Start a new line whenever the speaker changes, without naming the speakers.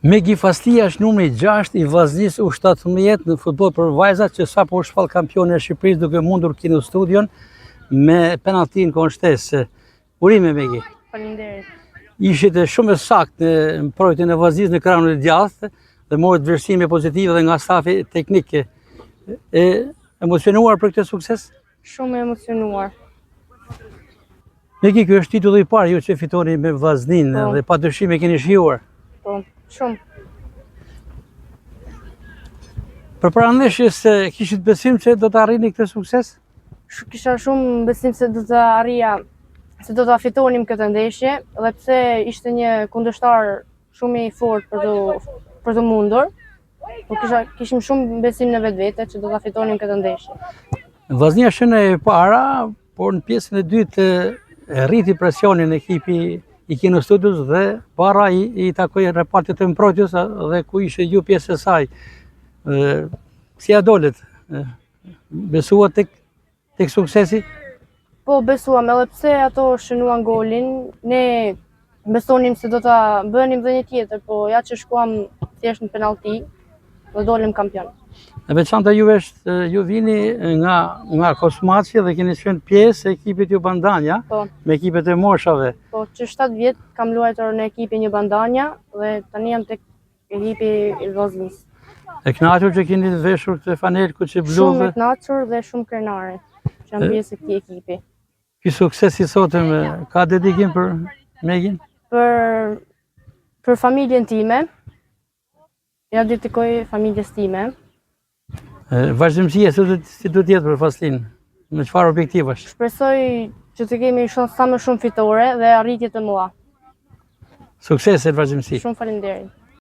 Megi Faslia është numri 6 i vllaznisë U17 në futboll për vajzat që sapo u shpall kampione e Shqipërisë duke mundur Kinostudion me penallti në kohën shtesë. Urime Megi.
Faleminderit.
Ishite shumë saktë në projektin e vllaznisë në krahun e djathtë dhe morët vlerësime pozitive dhe nga stafi teknik. E emocionuar për këtë sukses?
Shumë emocionuar.
Megi, ky është titulli i parë ju që fitoni me vllazninë dhe padyshim e keni shijuar.
Po, shumë.
Përpara ndeshjes kishit besim se do të arrini këtë sukses?
Kisha shumë besim se do të arrija, se do të fitonim këtë ndeshje, dhe pse ishte një kundërshtar shumë i fortë për të mundur, po kishim shumë besim në vetvete që do të fitonim këtë ndeshje.
Vllaznia është e para, por në pjesën e dytë rriti presionin ekipi i Kinostudios dhe para i takoi repartit të mbrojtjes dhe ku ishte ju pjesë e saj. Si ja dolet? Besuat tek suksesi?
Po, besuam, edhe pse ato shënuan golin, ne besonim se do ta bënim dhe një tjetër, po ja që shkuam thjesht në penallti dhe dolim kampion.
E veçanta juve është ju vini nga Kosmaci dhe keni qenë pjesë e ekipit Ju Bandanja, me ekipet e moshave.
Po, që 7 vjet kam luajtur në ekipin Ju Bandanja dhe tani jam tek ekipi i vllaznisë.
E kënaqur që keni veshur këtë fanelë kuçi blu?
Shumë e kënaqur dhe shumë krenare që jam pjesë e këtij ekipi.
Ky sukses i sotëm ka dedikim për Megin?
Për familjen time, ja dedikoj familjes time.
Vazhdimësia si do të jetë për Faslinë? Në çfarë objektivash?
Shpresoj që të kemi sa më shumë fitore dhe arritje të mëdha.
Sukses e vazhdimësi.
Shumë faleminderit.